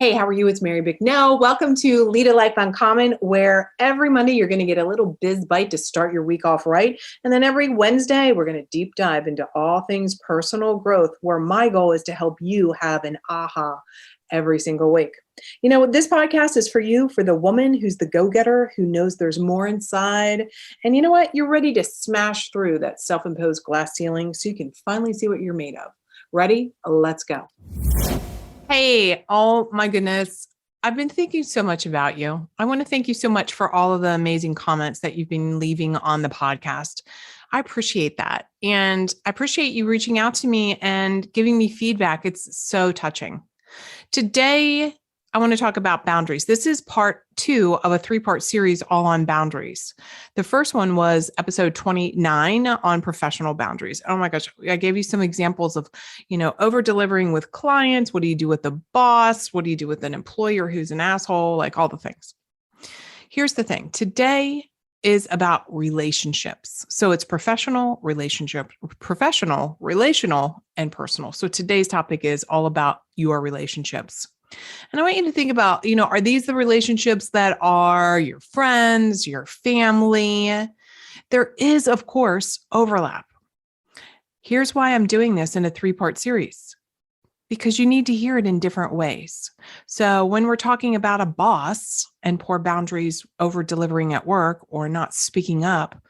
Hey, how are you? It's Mary Bicknell. Welcome to Lead a Life Uncommon, where every Monday you're going to get a little biz bite to start your week off right. And then every Wednesday, we're going to deep dive into all things personal growth, where my goal is to help you have an aha every single week. You know, this podcast is for you, for the woman who's the go-getter, who knows there's more inside. And you know what? You're ready to smash through that self-imposed glass ceiling so you can finally see what you're made of. Ready? Let's go. Hey, oh my goodness. I've been thinking so much about you. I want to thank you so much for all of the amazing comments that you've been leaving on the podcast. I appreciate that. And I appreciate you reaching out to me and giving me feedback. It's so touching. Today, I want to talk about boundaries. This is part 2 of a 3-part series all on boundaries. The first one was episode 29 on professional boundaries. Oh my gosh, I gave you some examples of, over delivering with clients. What do you do with the boss? What do you do with an employer who's an asshole? Like all the things. Here's the thing. Today is about relationships. So it's professional, relational, and personal. So today's topic is all about your relationships. And I want you to think about, are these the relationships that are your friends, your family? There is, of course, overlap. Here's why I'm doing this in a 3-part series, because you need to hear it in different ways. So when we're talking about a boss and poor boundaries over delivering at work or not speaking up,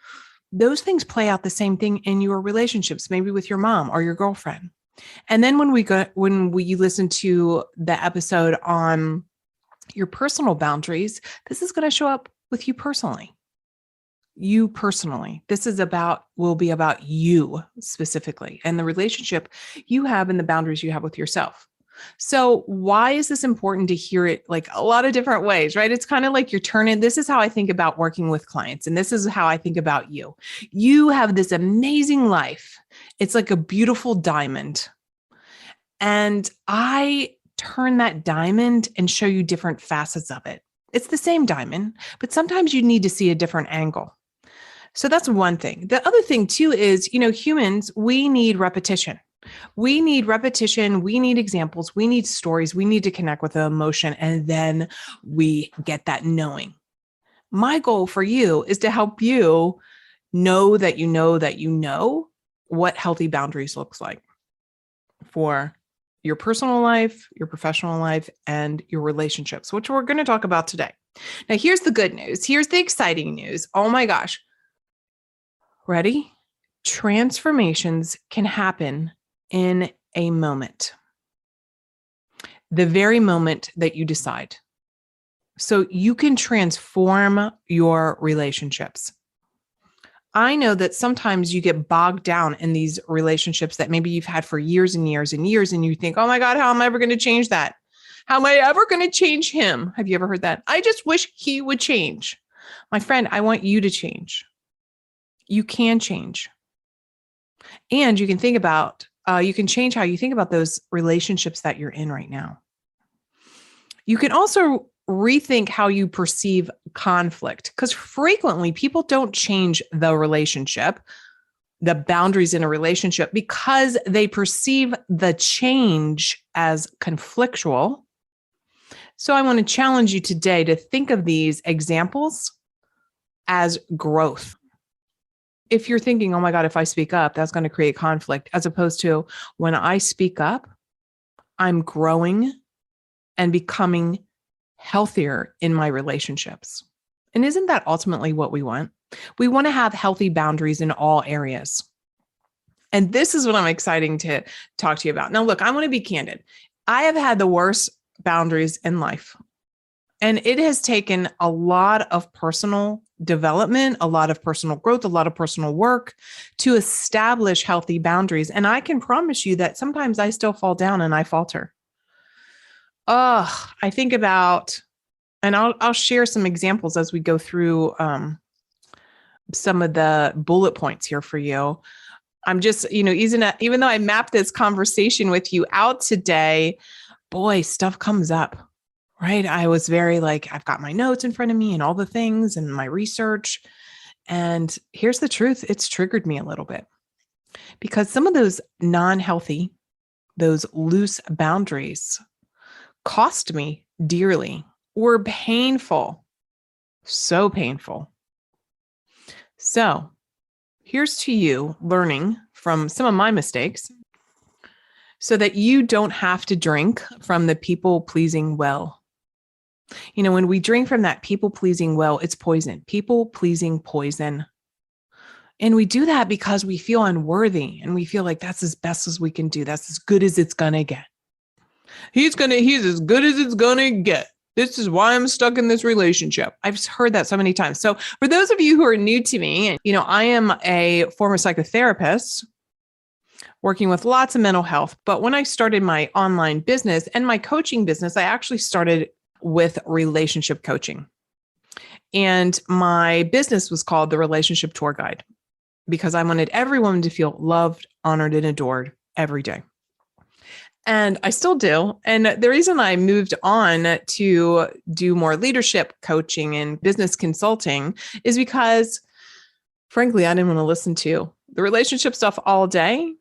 those things play out the same thing in your relationships, maybe with your mom or your girlfriend. And then when you listen to the episode on your personal boundaries, this is going to show up with you personally. You personally. This will be about you specifically and the relationship you have and the boundaries you have with yourself. So why is this important to hear it like a lot of different ways, right? It's kind of like you're turning, this is how I think about working with clients. And this is how I think about you. You have this amazing life. It's like a beautiful diamond. And I turn that diamond and show you different facets of it. It's the same diamond, but sometimes you need to see a different angle. So that's one thing. The other thing too is, humans, we need repetition. We need repetition. We need examples. We need stories. We need to connect with the emotion. And then we get that knowing. My goal for you is to help you know that you know that you know what healthy boundaries looks like for your personal life, your professional life, and your relationships, which we're going to talk about today. Now, here's the good news. Here's the exciting news. Oh my gosh. Ready? Transformations can happen in a moment. The very moment that you decide. So you can transform your relationships. I know that sometimes you get bogged down in these relationships that maybe you've had for years and years and years, and you think, oh my God, how am I ever going to change that? How am I ever going to change him? Have you ever heard that? I just wish he would change. My friend, I want you to change. You can change. And you can you can change how you think about those relationships that you're in right now. You can also rethink how you perceive conflict, because frequently people don't change the relationship, the boundaries in a relationship, because they perceive the change as conflictual. So I want to challenge you today to think of these examples as growth. If you're thinking, oh my God, if I speak up, that's going to create conflict, as opposed to when I speak up, I'm growing and becoming healthier in my relationships. And isn't that ultimately what we want? We want to have healthy boundaries in all areas. And this is what I'm excited to talk to you about. Now, look, I want to be candid. I have had the worst boundaries in life. And it has taken a lot of personal development, a lot of personal growth, a lot of personal work to establish healthy boundaries. And I can promise you that sometimes I still fall down and I falter. I think about, and I'll share some examples as we go through some of the bullet points here for you. I'm just, even though I mapped this conversation with you out today, boy, stuff comes up, right? I was very I've got my notes in front of me and all the things and my research. And here's the truth. It's triggered me a little bit because some of those non-healthy, those loose boundaries cost me dearly, were painful, so painful. So here's to you learning from some of my mistakes so that you don't have to drink from the people-pleasing well. You know, when we drink from that people-pleasing well, it's poison, people-pleasing poison. And we do that because we feel unworthy and we feel like that's as best as we can do. That's as good as it's going to get. He's as good as it's going to get. This is why I'm stuck in this relationship. I've heard that so many times. So for those of you who are new to me, you know, I am a former psychotherapist working with lots of mental health. But when I started my online business and my coaching business, I actually started with relationship coaching. And my business was called the Relationship Tour Guide because I wanted every woman to feel loved, honored, and adored every day. And I still do. And the reason I moved on to do more leadership coaching and business consulting is because, frankly, I didn't want to listen to the relationship stuff all day.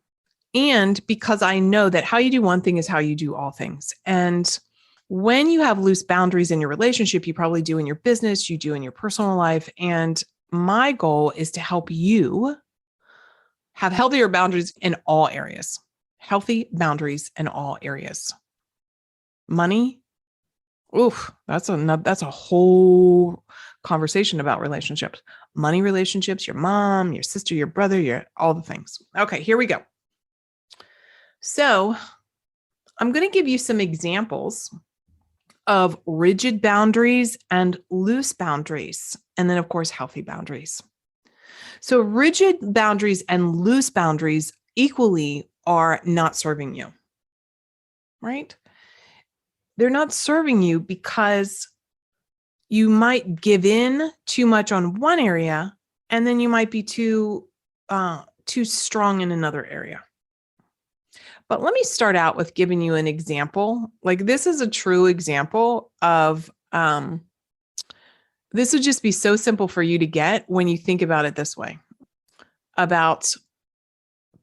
And because I know that how you do one thing is how you do all things. And when you have loose boundaries in your relationship, you probably do in your business, you do in your personal life. And my goal is to help you have healthier boundaries in all areas. Healthy boundaries in all areas. Money, oof, that's a whole conversation about relationships. Money relationships, your mom, your sister, your brother, all the things. Okay, here we go. So I'm going to give you some examples of rigid boundaries and loose boundaries, and then, of course, healthy boundaries. So rigid boundaries and loose boundaries equally are not serving you, right? They're not serving you because you might give in too much on one area, and then you might be too strong in another area. But let me start out with giving you an example. Like, this is a true example of, this would just be so simple for you to get when you think about it this way, about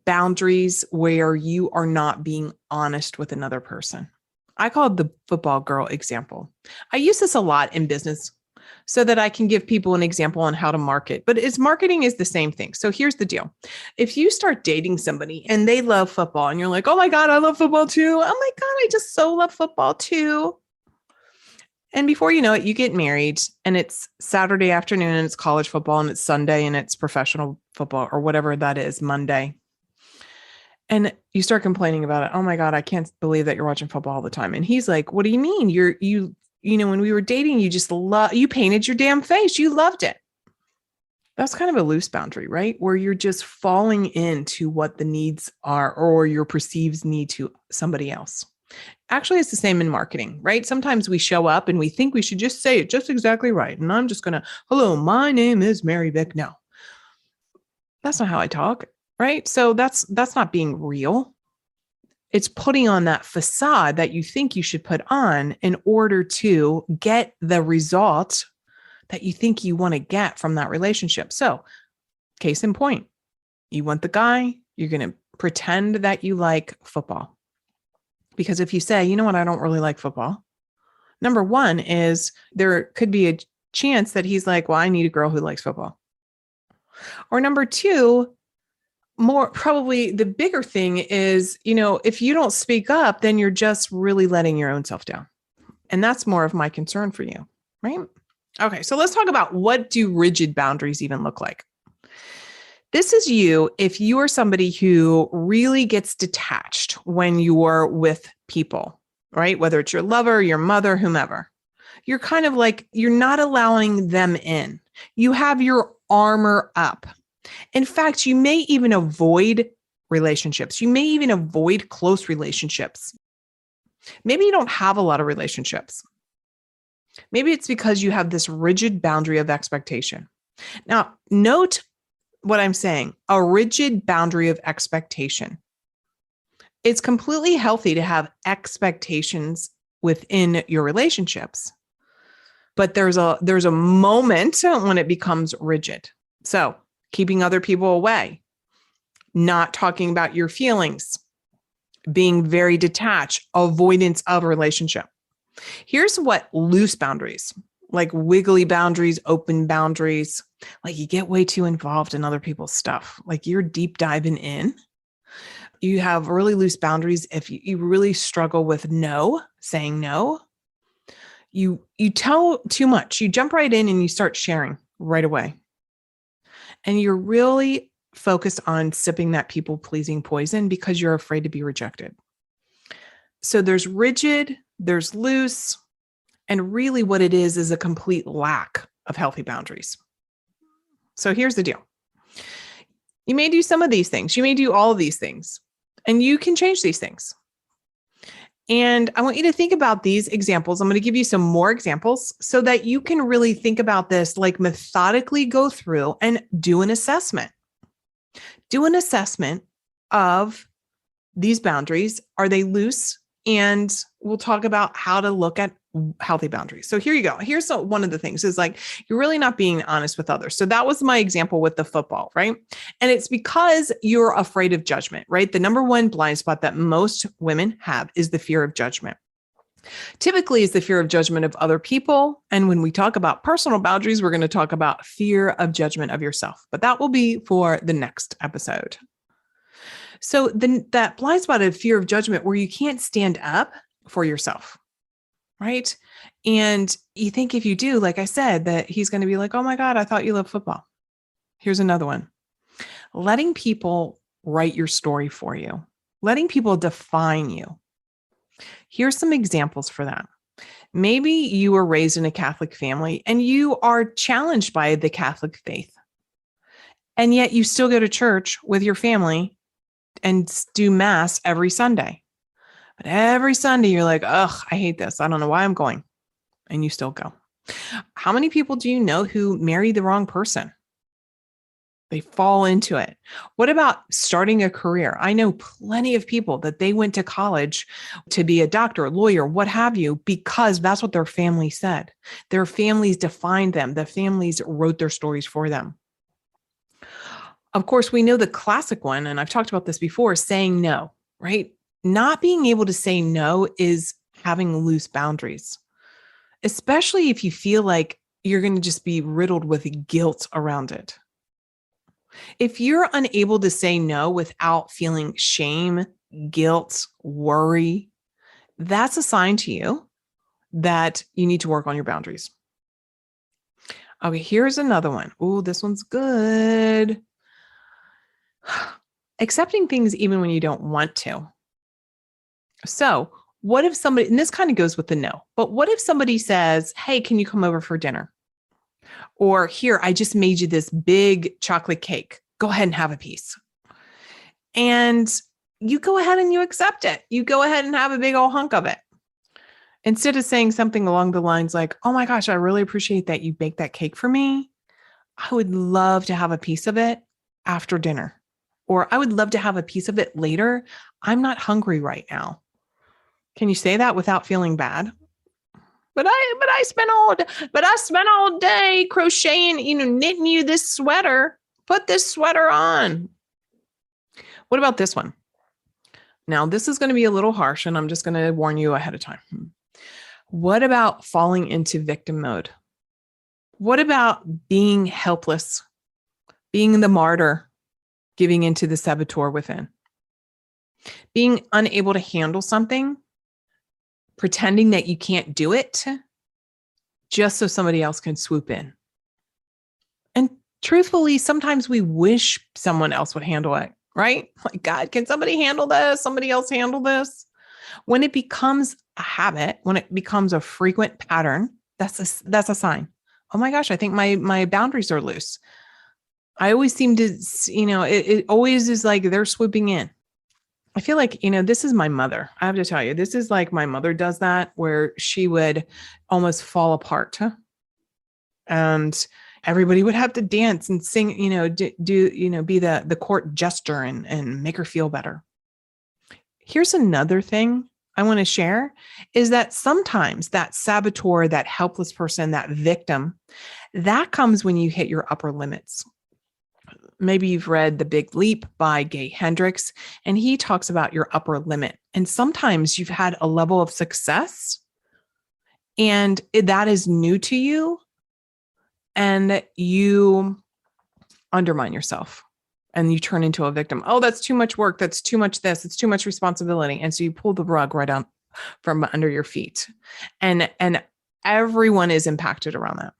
boundaries where you are not being honest with another person. I call it the football girl example. I use this a lot in business so that I can give people an example on how to market, but marketing is the same thing. So here's the deal. If you start dating somebody and they love football and you're like, oh my God, I love football too. Oh my God, I just so love football too. And before you know it, you get married and it's Saturday afternoon and it's college football and it's Sunday and it's professional football or whatever that is, Monday. And you start complaining about it. Oh my God, I can't believe that you're watching football all the time. And he's like, what do you mean? You know, when we were dating, you painted your damn face. You loved it. That's kind of a loose boundary, right? Where you're just falling into what the needs are or your perceived need to somebody else. Actually, it's the same in marketing, right? Sometimes we show up and we think we should just say it just exactly right. And I'm just going to, hello, my name is Mary Vick. No, that's not how I talk, right? So that's not being real. It's putting on that facade that you think you should put on in order to get the result that you think you want to get from that relationship. So, case in point, you want the guy, you're going to pretend that you like football. Because if you say, you know what, I don't really like football. Number one is there could be a chance that he's like, well, I need a girl who likes football. Or number two, more probably the bigger thing is, you know, if you don't speak up, then you're just really letting your own self down. And that's more of my concern for you, right? Okay, so let's talk about what do rigid boundaries even look like. This is you if you are somebody who really gets detached when you're with people, right? Whether it's your lover, your mother, whomever. You're kind of like, you're not allowing them in. You have your armor up. In fact, you may even avoid relationships. You may even avoid close relationships. Maybe you don't have a lot of relationships. Maybe it's because you have this rigid boundary of expectation. Now, note what I'm saying, a rigid boundary of expectation. It's completely healthy to have expectations within your relationships, but there's a moment when it becomes rigid. So, keeping other people away, not talking about your feelings, being very detached, avoidance of relationship. Here's what loose boundaries, like wiggly boundaries, open boundaries, like you get way too involved in other people's stuff, like you're deep diving in. You have really loose boundaries if you really struggle with no, saying no. You tell too much. You jump right in and you start sharing right away. And you're really focused on sipping that people-pleasing poison because you're afraid to be rejected. So there's rigid, there's loose, and really what it is a complete lack of healthy boundaries. So here's the deal. You may do some of these things. You may do all of these things, and you can change these things. And I want you to think about these examples. I'm going to give you some more examples so that you can really think about this, like methodically go through and do an assessment. Do an assessment of these boundaries. Are they loose? And we'll talk about how to look at healthy boundaries. So here you go. Here's one of the things is like, you're really not being honest with others. So that was my example with the football, right? And it's because you're afraid of judgment, right? The number one blind spot that most women have is the fear of judgment. Typically, it's the fear of judgment of other people. And when we talk about personal boundaries, we're going to talk about fear of judgment of yourself, but that will be for the next episode. So then that blind spot of fear of judgment where you can't stand up for yourself, right? And you think if you do, like I said, that he's going to be like, oh my God, I thought you loved football. Here's another one. Letting people write your story for you, letting people define you. Here's some examples for that. Maybe you were raised in a Catholic family and you are challenged by the Catholic faith. And yet you still go to church with your family and do mass every Sunday. But every Sunday you're like, ugh, I hate this. I don't know why I'm going. And you still go. How many people do you know who marry the wrong person? They fall into it. What about starting a career? I know plenty of people that they went to college to be a doctor, a lawyer, what have you, because that's what their family said. Their families defined them. The families wrote their stories for them. Of course, we know the classic one, and I've talked about this before, saying no, right? Not being able to say no is having loose boundaries, especially if you feel like you're going to just be riddled with guilt around it. If you're unable to say no without feeling shame, guilt, worry, that's a sign to you that you need to work on your boundaries. Okay, here's another one. Oh, this one's good. Accepting things even when you don't want to. So what if somebody, and this kind of goes with the no, but what if somebody says, hey, can you come over for dinner? Or here, I just made you this big chocolate cake. Go ahead and have a piece. And you go ahead and you accept it. You go ahead and have a big old hunk of it. Instead of saying something along the lines like, oh my gosh, I really appreciate that you baked that cake for me. I would love to have a piece of it after dinner. Or I would love to have a piece of it later. I'm not hungry right now. Can you say that without feeling bad? But I spent all day crocheting, knitting you this sweater. Put this sweater on. What about this one? Now, this is going to be a little harsh, and I'm just going to warn you ahead of time. What about falling into victim mode? What about being helpless, being the martyr, giving into the saboteur within? Being unable to handle something, pretending that you can't do it just so somebody else can swoop in. And truthfully, sometimes we wish someone else would handle it, right? Like, God, can somebody handle this? Somebody else handle this? When it becomes a habit, when it becomes a frequent pattern, that's a sign. Oh my gosh, I think my boundaries are loose. I always seem to, it always is like they're swooping in. I feel like, this is my mother. I have to tell you, this is like my mother does that, where she would almost fall apart. And everybody would have to dance and sing, be the court jester and make her feel better. Here's another thing I want to share is that sometimes that saboteur, that helpless person, that victim, that comes when you hit your upper limits. Maybe you've read The Big Leap by Gay Hendricks, and he talks about your upper limit. And sometimes you've had a level of success and that is new to you, and you undermine yourself and you turn into a victim. Oh, that's too much work. That's too much this. It's too much responsibility. And so you pull the rug right out from under your feet. And everyone is impacted around that.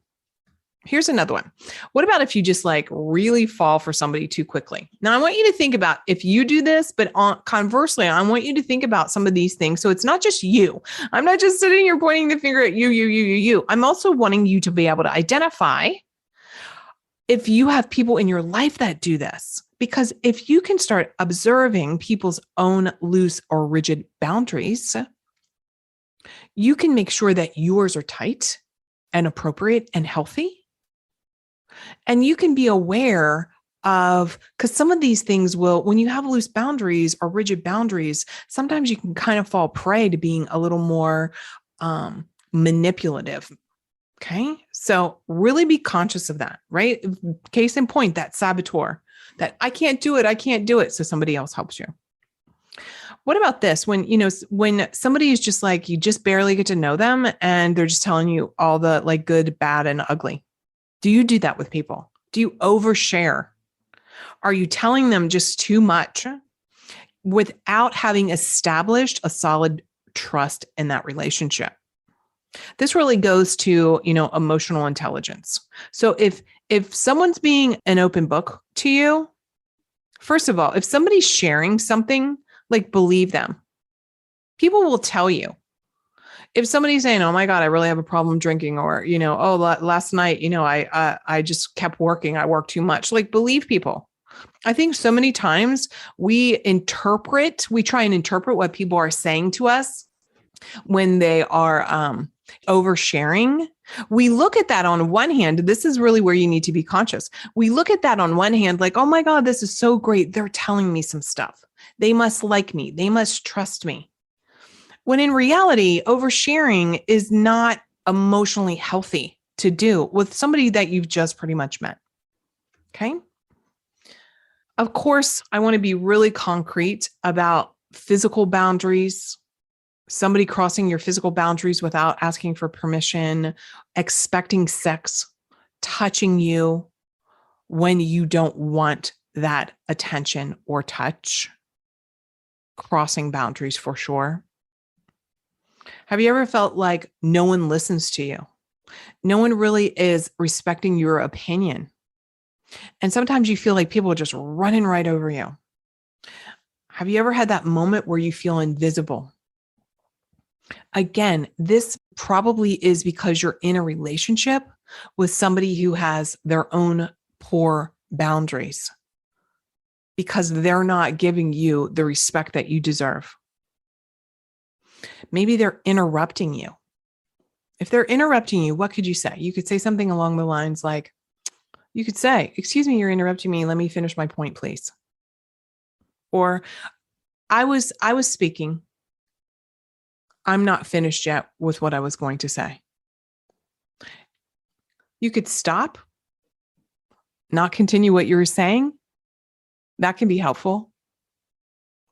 Here's another one. What about if you just like really fall for somebody too quickly? Now, I want you to think about if you do this, but conversely, I want you to think about some of these things. So it's not just you. I'm not just sitting here pointing the finger at you. I'm also wanting you to be able to identify if you have people in your life that do this. Because if you can start observing people's own loose or rigid boundaries, you can make sure that yours are tight and appropriate and healthy. And you can be aware of, because some of these things will, when you have loose boundaries or rigid boundaries, sometimes you can kind of fall prey to being a little more manipulative. Okay. So really be conscious of that, right? Case in point, that saboteur, that I can't do it. So somebody else helps you. What about this? When somebody is just like, you just barely get to know them and they're just telling you all the like good, bad, and ugly. Do you do that with people? Do you overshare? Are you telling them just too much without having established a solid trust in that relationship? This really goes to, emotional intelligence. So if someone's being an open book to you, first of all, if somebody's sharing something, like believe them. People will tell you. If somebody's saying, oh my God, I really have a problem drinking, or, last night, I just kept working. I worked too much. Like, believe people. I think so many times we try and interpret what people are saying to us when they are oversharing. We look at that on one hand. This is really where you need to be conscious. We look at that on one hand, like, oh my God, this is so great. They're telling me some stuff. They must like me. They must trust me. When in reality, oversharing is not emotionally healthy to do with somebody that you've just pretty much met. Okay. Of course, I want to be really concrete about physical boundaries, somebody crossing your physical boundaries without asking for permission, expecting sex, touching you when you don't want that attention or touch, crossing boundaries for sure. Have you ever felt like no one listens to you? No one really is respecting your opinion. And sometimes you feel like people are just running right over you. Have you ever had that moment where you feel invisible? Again, this probably is because you're in a relationship with somebody who has their own poor boundaries, because they're not giving you the respect that you deserve. Maybe they're interrupting you. If they're interrupting you, what could you say? You could say something along the lines like, you could say, excuse me, you're interrupting me. Let me finish my point, please. Or I was speaking. I'm not finished yet with what I was going to say. You could stop, not continue what you were saying. That can be helpful.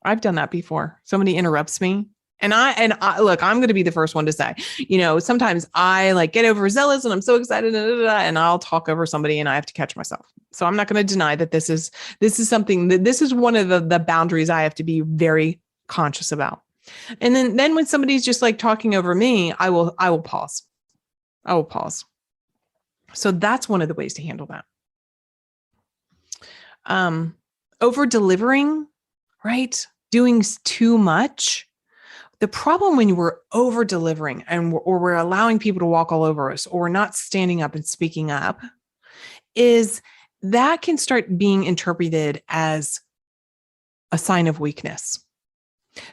I've done that before. Somebody interrupts me. And I look, I'm going to be the first one to say, sometimes I like get overzealous and I'm so excited and I'll talk over somebody and I have to catch myself. So I'm not going to deny that this is something that this is one of the boundaries I have to be very conscious about. And then when somebody's just like talking over me, I will pause. I will pause. So that's one of the ways to handle that. Over delivering, right? Doing too much. The problem when we're over delivering or we're allowing people to walk all over us, or we're not standing up and speaking up, is that can start being interpreted as a sign of weakness.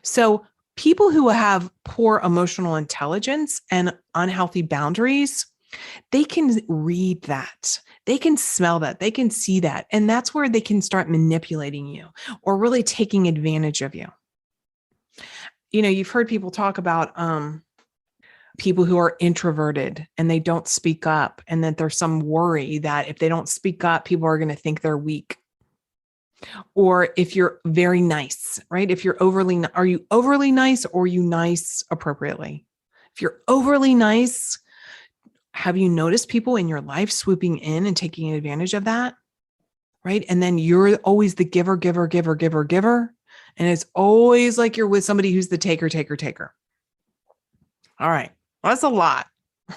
So people who have poor emotional intelligence and unhealthy boundaries, they can read that. They can smell that. They can see that. And that's where they can start manipulating you or really taking advantage of you. You've heard people talk about people who are introverted and they don't speak up, and that there's some worry that if they don't speak up, people are going to think they're weak. Or if you're very nice, right? Are you overly nice, or are you nice appropriately? If you're overly nice, have you noticed people in your life swooping in and taking advantage of that? Right. And then you're always the giver, giver, giver, giver, giver. And it's always like you're with somebody who's the taker, taker, taker. All right. Well, that's a lot.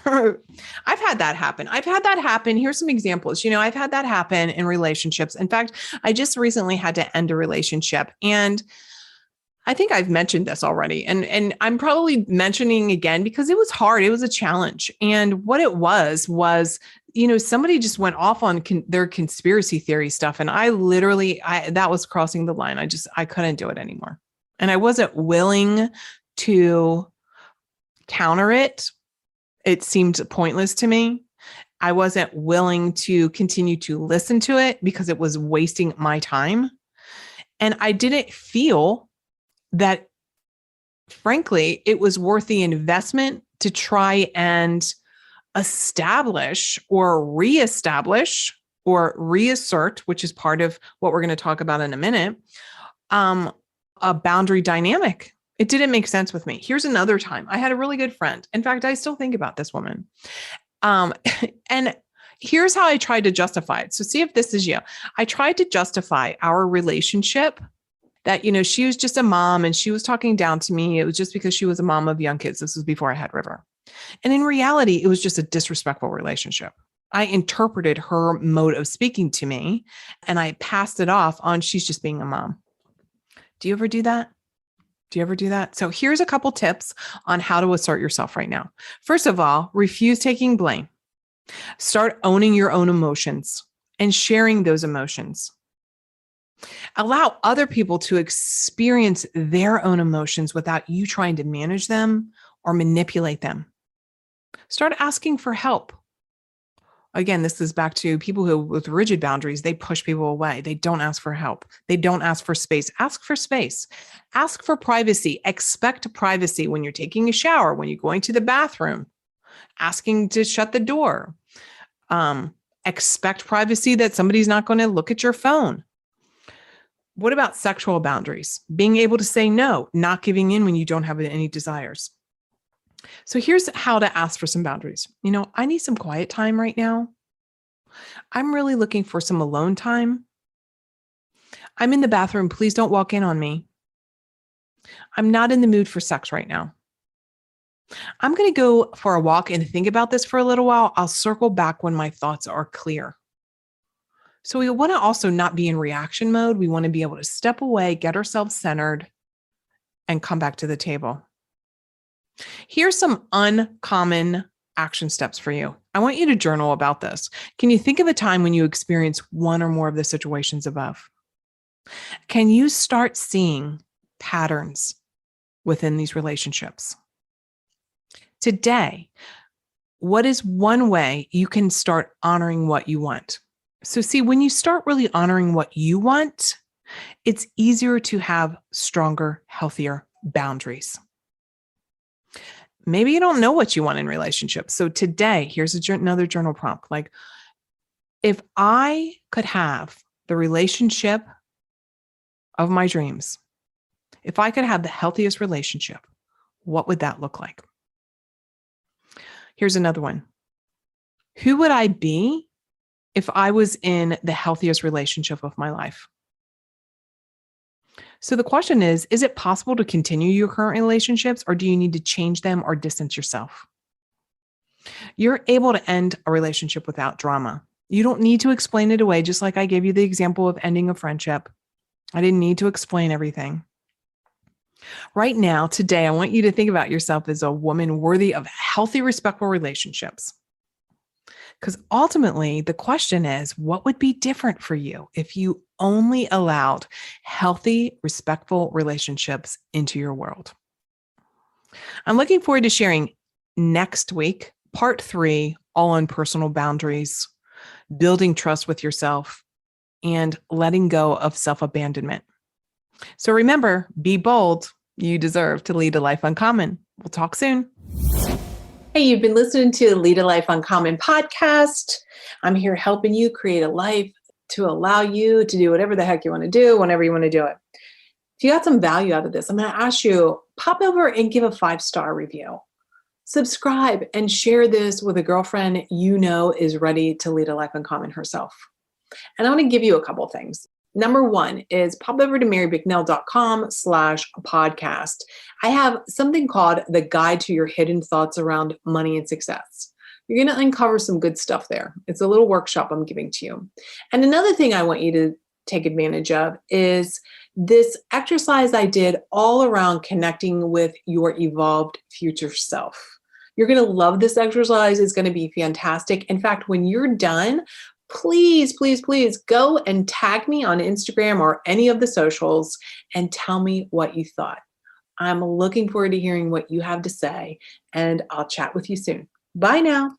I've had that happen. Here's some examples. I've had that happen in relationships. In fact, I just recently had to end a relationship. And I think I've mentioned this already. And I'm probably mentioning again because it was hard. It was a challenge. And what it was, somebody just went off on their conspiracy theory stuff. And that was crossing the line. I couldn't do it anymore. And I wasn't willing to counter it. It seemed pointless to me. I wasn't willing to continue to listen to it because it was wasting my time. And I didn't feel that, frankly, it was worth the investment to try and establish or reestablish or reassert, which is part of what we're going to talk about in a minute, a boundary dynamic. It didn't make sense with me. Here's another time. I had a really good friend. In fact, I still think about this woman. And here's how I tried to justify it. So see if this is you. I tried to justify our relationship that, she was just a mom and she was talking down to me. It was just because she was a mom of young kids. This was before I had River. And in reality, it was just a disrespectful relationship. I interpreted her mode of speaking to me and I passed it off on she's just being a mom. Do you ever do that? So here's a couple tips on how to assert yourself right now. First of all, refuse taking blame. Start owning your own emotions and sharing those emotions. Allow other people to experience their own emotions without you trying to manage them or manipulate them. Start asking for help. Again, this is back to people who with rigid boundaries, they push people away. They don't ask for help. They don't ask for space. Ask for space. Ask for privacy. Expect privacy when you're taking a shower, when you're going to the bathroom, asking to shut the door. Expect privacy that somebody's not going to look at your phone. What about sexual boundaries? Being able to say no, not giving in when you don't have any desires. So here's how to ask for some boundaries. I need some quiet time right now. I'm really looking for some alone time. I'm in the bathroom. Please don't walk in on me. I'm not in the mood for sex right now. I'm going to go for a walk and think about this for a little while. I'll circle back when my thoughts are clear. So we want to also not be in reaction mode. We want to be able to step away, get ourselves centered, and come back to the table. Here's some uncommon action steps for you. I want you to journal about this. Can you think of a time when you experienced one or more of the situations above? Can you start seeing patterns within these relationships? Today, what is one way you can start honoring what you want? So see, when you start really honoring what you want, it's easier to have stronger, healthier boundaries. Maybe you don't know what you want in relationships. So today, here's another journal prompt. Like, if I could have the relationship of my dreams, if I could have the healthiest relationship, what would that look like? Here's another one. Who would I be if I was in the healthiest relationship of my life? So the question is it possible to continue your current relationships, or do you need to change them or distance yourself? You're able to end a relationship without drama. You don't need to explain it away, just like I gave you the example of ending a friendship. I didn't need to explain everything. Right now, today, I want you to think about yourself as a woman worthy of healthy, respectful relationships. Because ultimately, the question is, what would be different for you if you only allowed healthy, respectful relationships into your world? I'm looking forward to sharing next week, part 3, all on personal boundaries, building trust with yourself, and letting go of self-abandonment. So remember, be bold. You deserve to lead a life uncommon. We'll talk soon. Hey, you've been listening to the Lead a Life Uncommon podcast. I'm here helping you create a life to allow you to do whatever the heck you want to do, whenever you want to do it. If you got some value out of this, I'm going to ask you, pop over and give a 5-star review. Subscribe and share this with a girlfriend you know is ready to lead a life uncommon herself. And I want to give you a couple things. Number one is pop over to marybicknell.com/podcast. I have something called the Guide to Your Hidden Thoughts Around Money and Success. You're going to uncover some good stuff there. It's a little workshop I'm giving to you. And another thing I want you to take advantage of is this exercise I did all around connecting with your evolved future self. You're going to love this exercise. It's going to be fantastic. In fact, when you're done, please, please, please go and tag me on Instagram or any of the socials and tell me what you thought. I'm looking forward to hearing what you have to say, and I'll chat with you soon. Bye now.